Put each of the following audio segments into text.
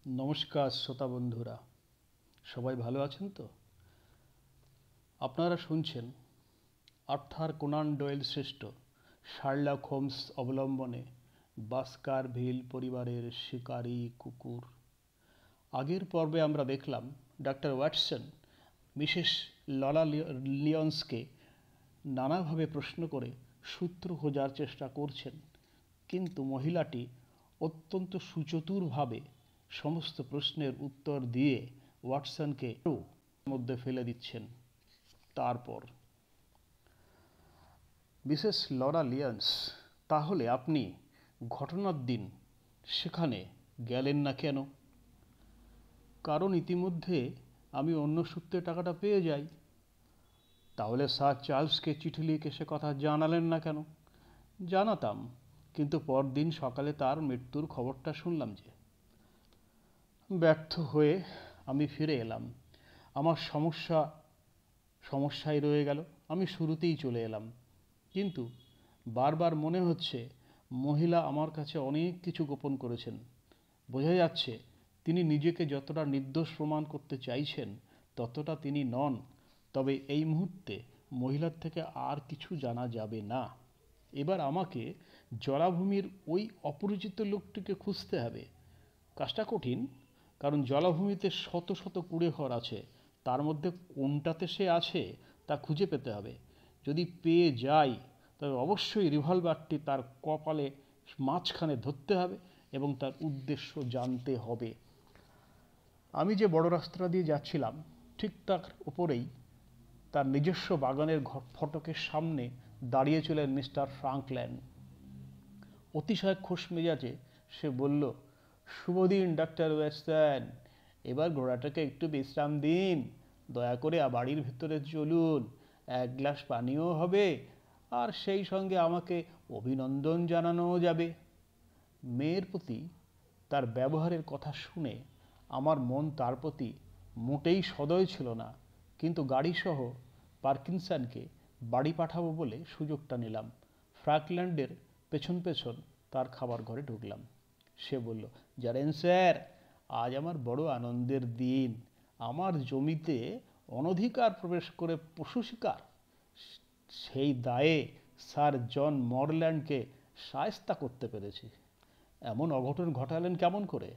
নমস্কার শ্রোতা বন্ধুরা, সবাই ভালো আছেন তো? আপনারা শুনছেন আর্থার কোনান ডয়েল সৃষ্ট শার্লক হোমস অবলম্বনে বাস্কারভিল পরিবারের শিকারী কুকুর। আগের পর্বে আমরা দেখলাম ডাক্তার ওয়াটসন মিসেস লরা লিয়ন্সকে নানাভাবে প্রশ্ন করে সূত্র খোঁজার চেষ্টা করছেন, কিন্তু মহিলাটি অত্যন্ত সুচতুরভাবে সমস্ত প্রশ্নের উত্তর দিয়ে ওয়াটসনকে মধ্যে ফেলে দিচ্ছেন। তারপর মিসেস লরা লিয়ন্স, তাহলে আপনি ঘটনার দিন সেখানে গেলেন না কেন? কারণ ইতিমধ্যে আমি অন্য সূত্রে টাকাটা পেয়ে যাই। তাহলে স্যার চার্লসকে চিঠি লিখে সে কথা জানালেন না কেন? জানাতাম, কিন্তু পরদিন সকালে তার মৃত্যুর খবরটা শুনলাম যে। ব্যর্থ হয়ে আমি ফিরে এলাম। আমার সমস্যায় রয়ে গেল। আমি শুরুতেই চলে এলাম, কিন্তু বারবার মনে হচ্ছে মহিলা আমার কাছে অনেক কিছু গোপন করেছেন। বোঝা যাচ্ছে তিনি নিজেকে যতটা নির্দোষ প্রমাণ করতে চাইছেন ততটা তিনি নন। তবে এই মুহূর্তে মহিলার থেকে আর কিছু জানা যাবে না। এবার আমাকে জলাভূমির ওই অপরিচিত লোকটিকে খুঁজতে হবে। কাজটা কঠিন, কারণ জলাভূমিতে শত শত কুঁড়েঘর আছে। তার মধ্যে কোনটাতে সে আছে তা খুঁজে পেতে হবে। যদি পেয়ে যাই তবে অবশ্যই রিভলভারটি তার কপালে মাঝখানে ধরতে হবে এবং তার উদ্দেশ্য জানতে হবে। আমি যে বড় রাস্তা দিয়ে যাচ্ছিলাম ঠিক তার উপরেই তার নিজস্ব বাগানের ফটকের সামনে দাঁড়িয়েছিলেন মিস্টার ফ্রাঙ্কল্যান। অতিশয় খোশ মেজাজে সে বলল, শুভদিন ডাক্তার ওয়েস্টার্ন। এবার ঘোড়াটাকে একটু বিশ্রাম দিন, দয়া করে বাড়ির ভিতরে চলুন, এক গ্লাস পানিও হবে, আর সেই সঙ্গে আমাকে অভিনন্দন জানানোও যাবে। মেয়ের প্রতি তার ব্যবহারের কথা শুনে আমার মন তার প্রতি মোটেই সদয় ছিল না, কিন্তু গাড়িসহ পার্কিনসনকে বাড়ি পাঠাবো বলে সুযোগটা নিলাম। ফ্রাকল্যান্ডের পেছন পেছন তার খাবার ঘরে ঢুকলাম। সে বলল, জানেন স্যার, আজ আমার বড় আনন্দের দিন। আমার জমিতে অনধিকার প্রবেশ করে পশু শিকার, সেই দায়ে স্যার জন মরল্যান্ডকে শায়েস্তা করতে পেরেছি। এমন অঘটন ঘটালেন কেমন করে?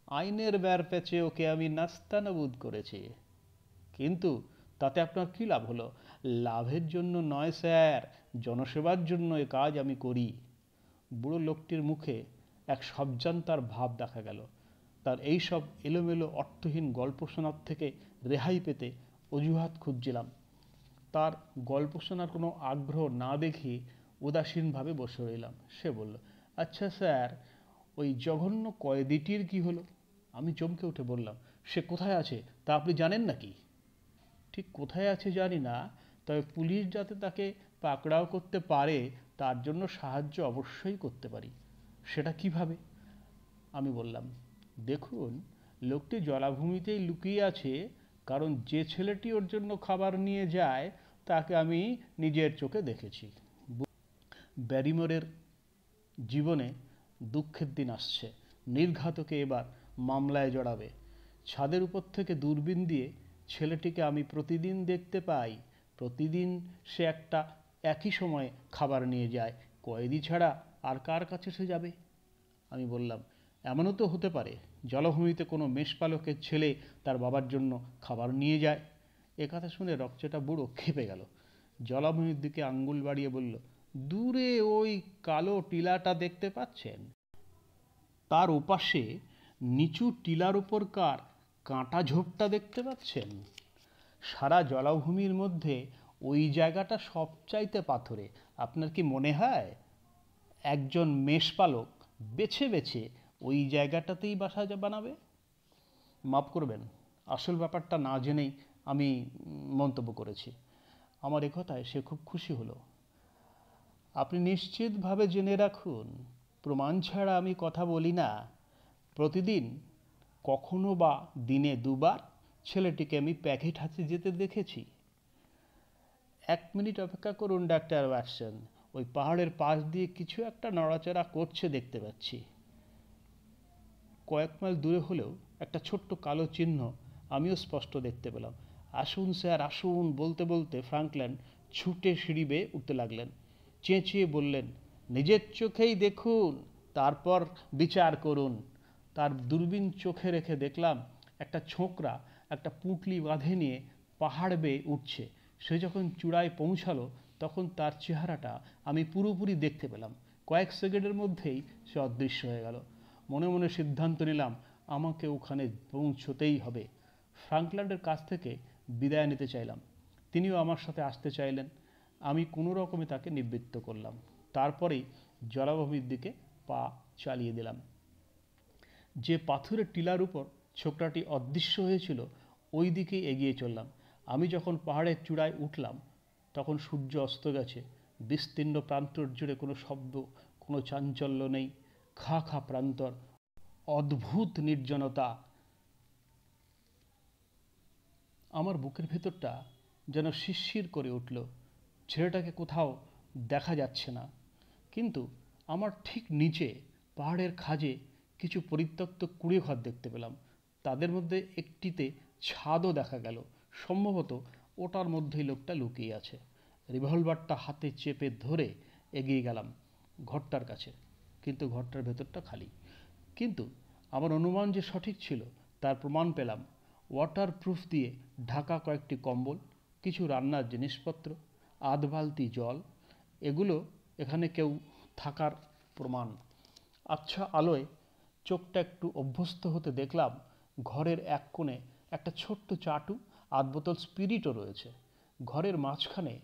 আইনের ব্যার পেঁচে ওকে আমি নাস্তানাবুদ করেছি। কিন্তু তাতে আপনার কী লাভ হলো? লাভের জন্য নয় স্যার, জনসেবার জন্য এ কাজ আমি করি। বুড়ো লোকটির মুখে এক সবজান্তার ভাব দেখা গেল। তার এই সব এলোমেলো অর্থহীন গল্প শোনার থেকে রেহাই পেতে অজুহাত খুঁজছিলাম। তার গল্প শোনার কোনো আগ্রহ না দেখি উদাসীনভাবে বসে রইলাম। সে বলল, আচ্ছা স্যার, ওই জঘন্য কয়েদিটির কি হলো? আমি চমকে উঠে বললাম, সে কোথায় আছে তা আপনি জানেন নাকি? ঠিক কোথায় আছে জানি না, তবে পুলিশ যাতে তাকে পাকড়াও করতে পারে তার জন্য সাহায্য অবশ্যই করতে পারি। সেটা কিভাবে? আমি বললাম, দেখুন, লোকটি জলাভূমিতেই লুকিয়ে আছে, কারণ যে ছেলেটি ওর জন্য খাবার নিয়ে যায় তাকে আমি নিজের চোখে দেখেছি। ব্যারিমোরের জীবনে দুঃখের দিন আসছে। নির্ঘাতকে এবার মামলায় জড়াবে। ছাদের উপর থেকে দূরবীন দিয়ে ছেলেটিকে আমি প্রতিদিন দেখতে পাই। প্রতিদিন সে একই সময়ে খাবার নিয়ে যায়। কয়েদি ছাড়া আর কার কাছে সে যাবে? আমি বললাম, এমনও তো হতে পারে জলাভূমিতে কোনো মেষপালকের ছেলে তার বাবার জন্য খাবার নিয়ে যায়। এ কথা শুনে রকচটা বুড়ো খেপে গেল। জলাভূমির দিকে আঙ্গুল বাড়িয়ে বলল, দূরে ওই কালো টিলাটা দেখতে পাচ্ছেন? তার ওপাশে নিচু টিলার উপরকার কাঁটা ঝোপটা দেখতে পাচ্ছেন? সারা জলাভূমির মধ্যে ওই জায়গাটা সবচাইতে পাথুরে। আপনার কি মনে হয় একজন মেষপালক বেছে বেছে ওই জায়গাটাতেই বাসা বানাবে? মাফ করবেন, আসল ব্যাপারটা না জেনেই আমি মন্তব্য করেছি। আমার একথায় সে খুব খুশি হলো। আপনি নিশ্চিতভাবে জেনে রাখুন, প্রমাণ ছাড়া আমি কথা বলি না। প্রতিদিন, কখনো বা দিনে দুবার ছেলেটিকে আমি প্যাকেট হাতে যেতে দেখেছি। 1 মিনিট অপেক্ষা করুন ডাক্তার ওয়াটসন, ওই পাহাড়ের পাশ দিয়ে কিছু একটা নড়াচড়া করছে দেখতে পাচ্ছি। কয়েক মাইল দূরে হলেও একটা ছোট্ট কালো চিহ্ন আমিও স্পষ্ট দেখতে পেলাম। আসুন স্যার আসুন বলতে বলতে ফ্রাঙ্কল্যান্ড ছুটে সিঁড়ি বেয়ে উঠতে লাগলেন। চেঁচিয়ে বললেন, নিজের চোখেই দেখুন, তারপর বিচার করুন। তার দূরবীন চোখে রেখে দেখলাম একটা ছোকরা একটা পুঁটলি বাঁধে নিয়ে পাহাড় বেয়ে উঠছে। সে যখন চূড়ায় পৌঁছালো তখন তার চেহারাটা আমি পুরোপুরি দেখতে পেলাম। কয়েক সেকেন্ডের মধ্যেই সে অদৃশ্য হয়ে গেল। মনে মনে সিদ্ধান্ত নিলাম আমাকে ওখানে পৌঁছতেই হবে। ফ্রাঙ্কল্যান্ডের কাছ থেকে বিদায় নিতে চাইলাম। তিনিও আমার সাথে আসতে চাইলেন। আমি কোনো রকমে তাকে নিবৃত্ত করলাম। তারপরেই জলাভূমির দিকে পা চালিয়ে দিলাম। যে পাথরের টিলার উপর ছোকরাটি অদৃশ্য হয়েছিল ওই দিকেই এগিয়ে চললাম। আমি যখন পাহাড়ের চূড়ায় উঠলাম তখন সূর্য অস্ত গেছে। বিস্তীর্ণ প্রান্তর জুড়ে কোনো শব্দ, কোনো চাঞ্চল্য নেই। খা খা প্রান্তর, অদ্ভুত নির্জনতা। আমার বুকের ভেতরটা যেন শিরশির করে উঠল। ছেলেটাকে কোথাও দেখা যাচ্ছে না, কিন্তু আমার ঠিক নিচে পাহাড়ের খাঁজে কিছু পরিত্যক্ত কুঁড়েঘর দেখতে পেলাম। তাদের মধ্যে একটিতে ছাদও দেখা গেল। সম্ভবত ওটার মধ্যেই লোকটা লুকিয়ে আছে। রিভলভারটা হাতে চেপে ধরে এগিয়ে গেলাম ঘরটার কাছে, কিন্তু ঘরটার ভেতরটা খালি। কিন্তু আমার অনুমান যে সঠিক ছিল তার প্রমাণ পেলাম ওয়াটারপ্রুফ দিয়ে ঢাকা কয়েকটি কম্বল, কিছু রান্নার জিনিসপত্র, আধ বালতি জল। এগুলো এখানে কেউ থাকার প্রমাণ। আচ্ছা আলোয় চোখটা একটু অভ্যস্ত হতে দেখলাম ঘরের এক কোণে একটা ছোট্ট চাটু, আধ বোতল স্পিরিটও রয়েছে। ঘরের মাঝখানে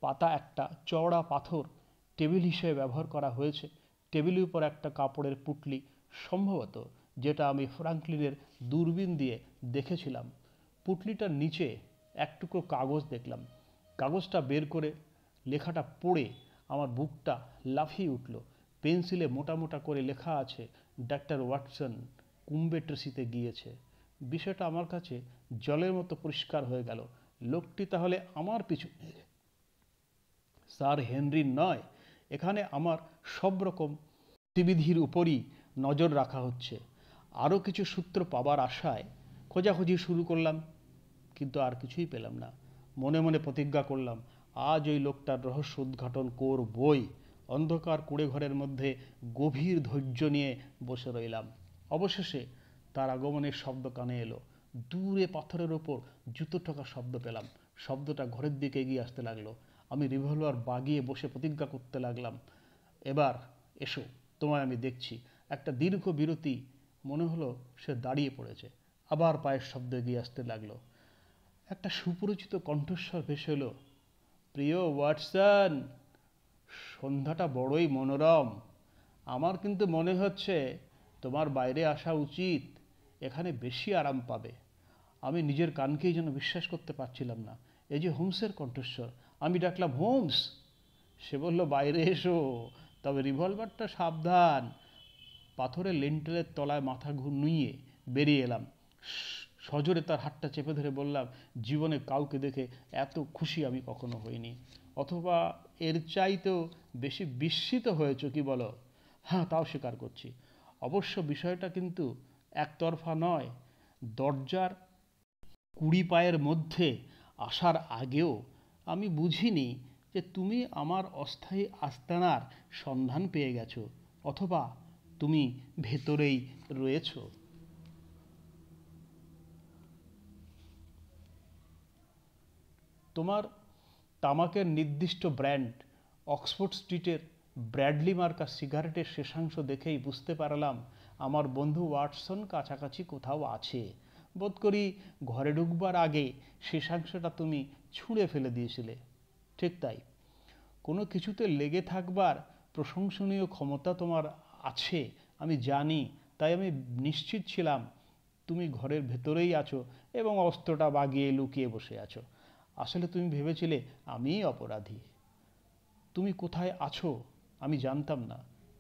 পাতা একটা চওড়া পাথর টেবিল হিসেবে ব্যবহার করা হয়েছে। টেবিলের উপর একটা কাপড়ের পুঁটলি, সম্ভবত যেটা আমি ফ্রাঙ্কলিনের দূরবীন দিয়ে দেখেছিলাম। পুঁটলিটার নিচে এক টুকরো কাগজ দেখলাম। কাগজটা বের করে লেখাটা পড়ে আমার বুকটা লাফিয়ে উঠল। পেন্সিলে মোটা মোটা করে লেখা আছে, ডাক্তার ওয়াটসন কুম্বেট্রেসিতে গিয়েছে। বিষয়টা আমার কাছে জলের মতো পরিষ্কার হয়ে গেল। লোকটি তাহলে আমার পিছু স্যার হেনরির নয়। এখানে আমার সব রকম গতিবিধির উপরই নজর রাখা হচ্ছে। আরও কিছু সূত্র পাবার আশায় খোঁজাখুঁজি শুরু করলাম, কিন্তু আর কিছুই পেলাম না। মনে মনে প্রতিজ্ঞা করলাম আজ ওই লোকটার রহস্য উদ্ঘাটন করবই। অন্ধকার কুঁড়ে ঘরের মধ্যে গভীর ধৈর্য নিয়ে বসে রইলাম। অবশেষে তার আগমনের শব্দ কানে এলো। দূরে পাথরের ওপর জুতো ঠোকার শব্দ পেলাম। শব্দটা ঘরের দিকে এগিয়ে আসতে লাগলো। আমি রিভলভার বাগিয়ে বসে প্রতিজ্ঞা করতে লাগলাম, এবার এসো, তোমায় আমি দেখছি। একটা দীর্ঘ বিরতি। মনে হলো সে দাঁড়িয়ে পড়েছে। আবার পায়ের শব্দ এগিয়ে আসতে লাগলো। একটা সুপরিচিত কণ্ঠস্বর ভেসে এলো, প্রিয় ওয়াটসন, সন্ধ্যাটা বড়ই মনোরম। আমার কিন্তু মনে হচ্ছে তোমার বাইরে আসা উচিত, এখানে বেশি আরাম পাবে। আমি নিজের কানকেই যেন বিশ্বাস করতে পারছিলাম না। এই যে হোমসের কণ্ঠস্বর। আমি ডাকলাম, হোমস। সে বলল, বাইরে এসো, তবে রিভলভারটা সাবধান। পাথরের লিন্টেলের তলায় মাথা নুইয়ে বেরিয়ে এলাম। সজোরে তার হাতটা চেপে ধরে বললাম, জীবনে কাউকে দেখে এত খুশি আমি কখনো হইনি। অথবা এর চাইতেও বেশি বিস্মিত হয়েছ কি বলো? হ্যাঁ, তাও স্বীকার করছি। অবশ্য বিষয়টা কিন্তু একতরফা নয়। দরজার 20 পায়ের মধ্যে আসার আগেও আমি বুঝিনি যে তুমি আমার অস্থায়ী আস্তানার সন্ধান পেয়ে গেছো, অথবা তুমি ভেতরেই রয়েছো। তোমার তামাকের নির্দিষ্ট ব্র্যান্ড, অক্সফোর্ড স্ট্রিটের ব্র্যাডলি মার্কা সিগারেটের শেষাংশ দেখেই বুঝতে পারলাম আমার বন্ধু ওয়াটসন কাছাকাছি কোথাও আছে। বোধ করি ঘরে ঢুকবার আগে শেষাংশটা তুমি ছুঁড়ে ফেলে দিয়েছিলে। ঠিক তাই। কোনো কিছুতে লেগে থাকবার প্রশংসনীয় ক্ষমতা তোমার আছে আমি জানি। তাই আমি নিশ্চিত ছিলাম তুমি ঘরের ভেতরেই আছো এবং অস্ত্রটা বাগিয়ে লুকিয়ে বসে আছো। আসলে তুমি ভেবেছিলে আমিই অপরাধী। তুমি কোথায় আছো আমি জানতাম না,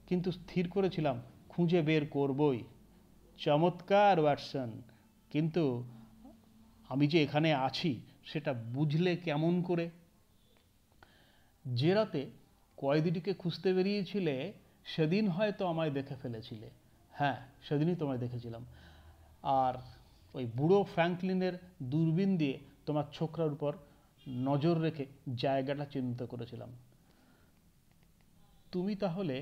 কিন্তু স্থির করেছিলাম খুঁজে বের করবই। চমৎকার ওয়াটসন, কিন্তু আমি যে এখানে আছি সেটা বুঝলে কেমন করে? যে রাতে কয়েদিটিকে খুঁজতে বেরিয়েছিলে সেদিন হয়তো আমায় দেখে ফেলেছিলে। হ্যাঁ, সেদিনই তোমায় দেখেছিলাম। আর ওই বুড়ো ফ্র্যাঙ্কলিনের দূরবীন দিয়ে তোমার ছোকরার উপর নজর রেখে জায়গাটা চিহ্নিত করেছিলাম। তুমি তাহলে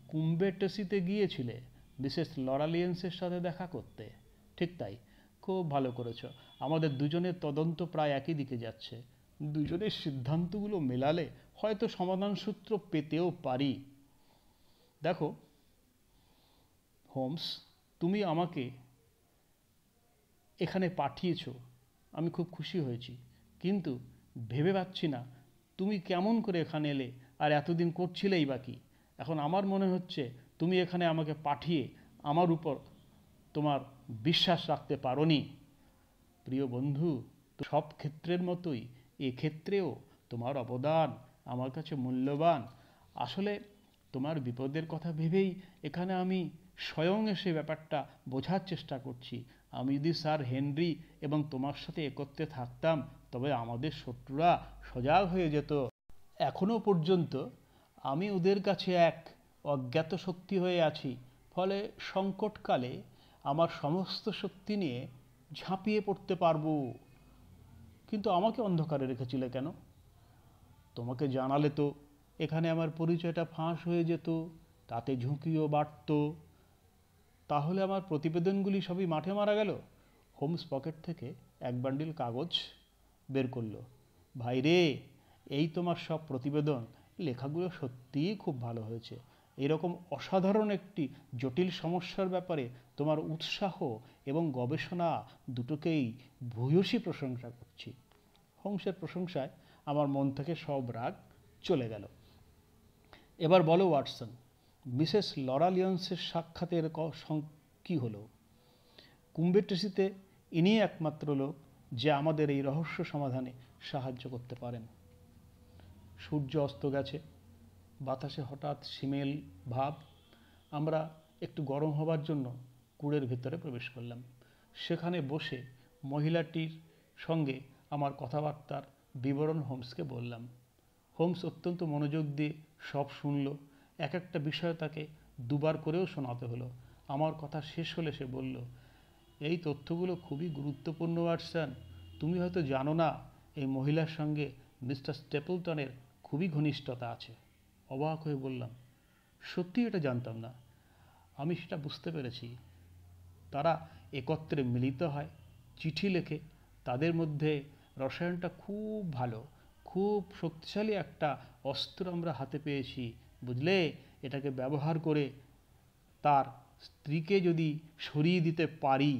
কুম্বেটেসিতে গিয়েছিলে মিসেস লরালিয়েন্সের সাথে দেখা করতে? ঠিক তাই, খুব ভালো করেছ। আমাদের দুজনের তদন্ত প্রায় একই দিকে যাচ্ছে। দুজনের সিদ্ধান্তগুলো মেলালে হয়তো সমাধান সূত্র পেতেও পারি। দেখো হোমস, তুমি আমাকে এখানে পাঠিয়েছ, আমি খুব খুশি হয়েছি, কিন্তু ভেবে পাচ্ছি না তুমি কেমন করে এখানে এলে, আর এতদিন করছিলেই বা কি। এখন আমার মনে হচ্ছে তুমি এখানে আমাকে পাঠিয়ে আমার উপর তোমার বিশ্বাস রাখতে পারোনি। প্রিয় বন্ধু, তো সব ক্ষেত্রের মতোই এক্ষেত্রেও তোমার অবদান আমার কাছে মূল্যবান। আসলে তোমার বিপদের কথা ভেবেই এখানে আমি স্বয়ং এসে ব্যাপারটা বোঝার চেষ্টা করছি। আমি যদি স্যার হেনরি এবং তোমার সাথে একত্রে থাকতাম, তবে আমাদের শত্রুরা সজাগ হয়ে যেত। এখনো পর্যন্ত আমি ওদের কাছে এক অজ্ঞাত শক্তি হয়ে আছি, ফলে সংকটকালে আমার সমস্ত শক্তি নিয়ে ঝাঁপিয়ে পড়তে পারবো। কিন্তু আমাকে অন্ধকারে রেখেছিলে কেন? তোমাকে জানালে তো এখানে আমার পরিচয়টা ফাঁস হয়ে যেত, তাতে ঝুঁকিও বাড়ত। তাহলে আমার প্রতিবেদনগুলি সবই মাঠে মারা গেল। হোমস পকেট থেকে এক বান্ডিল কাগজ বের করলো। ভাই রে, এই তোমার সব প্রতিবেদন, লেখাগুলো সত্যিই খুব ভালো হয়েছে। এরকম অসাধারণ একটি জটিল সমস্যার ব্যাপারে তোমার উৎসাহ এবং গবেষণা দুটোকেই ভূয়সী প্রশংসা করছি। হোমসের প্রশংসায় আমার মন থেকে সব রাগ চলে গেল। এবার বলো ওয়াটসন, মিসেস লরালিয়েন্সের সাক্ষাতের কী হলো? কুম্বেট্রেসিতে ইনিই একমাত্র লোক যে আমাদের এই রহস্য সমাধানে সাহায্য করতে পারেন। সূর্য অস্ত গেছে, বাতাসে হঠাৎ শিমেল ভাব। আমরা একটু গরম হবার জন্য কুড়ের ভেতরে প্রবেশ করলাম। সেখানে বসে মহিলাটির সঙ্গে আমার কথাবার্তার বিবরণ হোমসকে বললাম। হোমস অত্যন্ত মনোযোগ দিয়ে সব শুনল। এক একটা বিষয় তাকে দুবার করেও শোনাতে হলো। আমার কথা শেষ হলে সে বলল, এই তথ্যগুলো খুবই গুরুত্বপূর্ণ ওয়াটসন। তুমি হয়তো জানো না, এই মহিলার সঙ্গে মিস্টার স্টেপলটনের খুবই ঘনিষ্ঠতা আছে। অবাক হয়ে বললাম, সত্যি এটা জানতাম না। আমি সেটা বুঝতে পেরেছি। তারা একত্রে মিলিত হয়, চিঠি লেখে। তাদের মধ্যে রসায়নটা খুব ভালো, খুব শক্তিশালী একটা অস্ত্র আমরা হাতে পেয়েছি, বুঝলে? এটাকে ব্যবহার করে তার স্ত্রীকে যদি সরিয়ে দিতে পারি।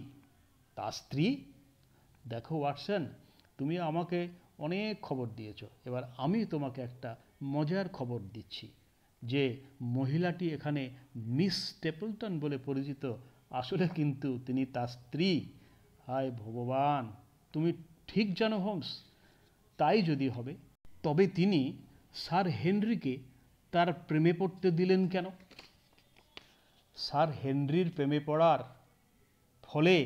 তার স্ত্রী? দেখো ওয়াটসন, তুমি আমাকে অনেক খবর দিয়েছ, এবার আমি তোমাকে একটা মজার খবর দিচ্ছি যে মহিলাটি এখানে মিস স্টেপলটন বলে পরিচিত, আসলে কিন্তু তিনি তার স্ত্রী। হায় ভগবান, তুমি ঠিক জানো হোমস। তাই যদি হবে, তবে তিনি স্যার হেনরিকে তার প্রেমে পড়তে দিলেন কেন? স্যার হেনরির প্রেমে পড়ার ফলে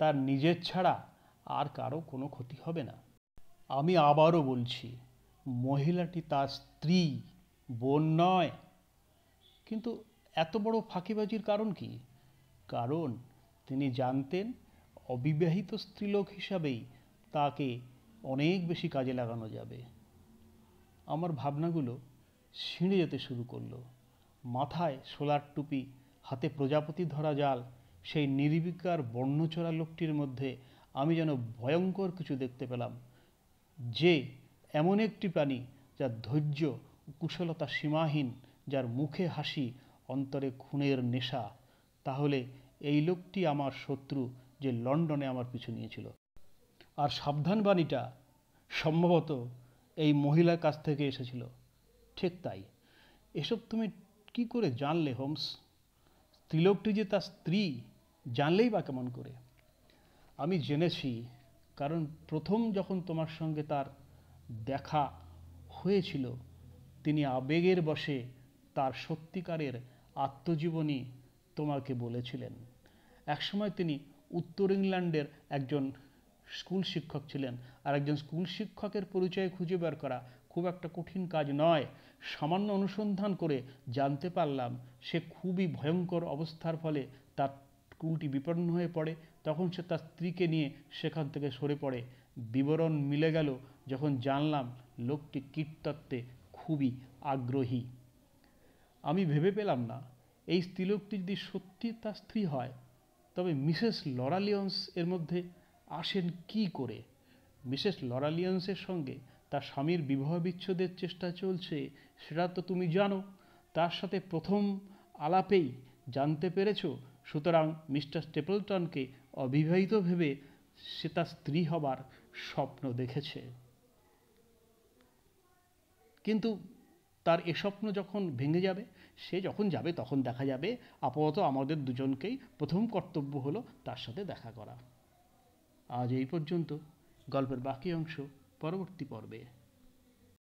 তার নিজের ছাড়া আর কারো কোনো ক্ষতি হবে না। আমি আবারও বলছি, মহিলাটি তার স্ত্রী, বোন নয়। কিন্তু এত বড় ফাঁকিবাজির কারণ কি? কারণ তিনি জানতেন অবিবাহিত স্ত্রীলোক হিসাবেই তাকে অনেক বেশি কাজে লাগানো যাবে। আমার ভাবনাগুলো ছিঁড়ে যেতে শুরু করলো। মাথায় সোলার টুপি, হাতে প্রজাপতি ধরা জাল, সেই নির্বিকার বর্ণচোরা লোকটির মধ্যে আমি যেন ভয়ঙ্কর কিছু দেখতে পেলাম। যে এমন একটি প্রাণী যার ধৈর্য কুশলতা সীমাহীন, যার মুখে হাসি, অন্তরে খুনের নেশা। তাহলে এই লোকটি আমার শত্রু, যে লন্ডনে আমার পিছু নিয়েছিল। আর সাবধানবাণীটা সম্ভবত এই মহিলার কাছ থেকে এসেছিল। ঠিক তাই। এসব তুমি কি করে জানলে হোমস? স্ত্রীলোকটি যে তার স্ত্রী জানলেই বা কেমন করে? আমি জেনেছি, কারণ প্রথম যখন তোমার সঙ্গে তার দেখা হয়েছিল, তিনি আবেগের বশে তার সত্যিকারের আত্মজীবনী তোমাকে বলেছিলেন। একসময় তিনি উত্তর ইংল্যান্ডের একজন স্কুল শিক্ষক ছিলেন, আর একজন স্কুল শিক্ষকের পরিচয় খুঁজে বের করা খুব একটা কঠিন কাজ নয়। সামান্য অনুসন্ধান করে জানতে পারলাম সে খুবই ভয়ঙ্কর অবস্থার ফলে তার কুলটি বিপন্ন হয়ে পড়ে, তখন সে তার স্ত্রীকে নিয়ে সেখান থেকে সরে পড়ে। বিবরণ মিলে গেল যখন জানলাম লোকটি কীটতত্ত্বে খুবই আগ্রহী। আমি ভেবে পেলাম না এই স্ত্রীলোকটি যদি সত্যি তার স্ত্রী হয়, তবে মিসেস লরা লিওন্স এর মধ্যে আসেন কী করে? মিসেস লরা লিওন্সের সঙ্গে তার স্বামীর বিবাহ বিচ্ছেদের চেষ্টা চলছে, সেটা তো তুমি জানো। তার সাথে প্রথম আলাপেই জানতে পেরেছ। সুতরাং মিস্টার স্টেপলটনকে অবিবাহিত ভেবে সে তার স্ত্রী হবার স্বপ্ন দেখেছে। কিন্তু তার এ স্বপ্ন যখন ভেঙে যাবে, সে যখন যাবে তখন দেখা যাবে। আপাতত আমাদের দুজনকেই প্রথম কর্তব্য হলো তার সাথে দেখা করা। আজ এই পর্যন্ত। গল্পের বাকি অংশ পরবর্তী পর্বে।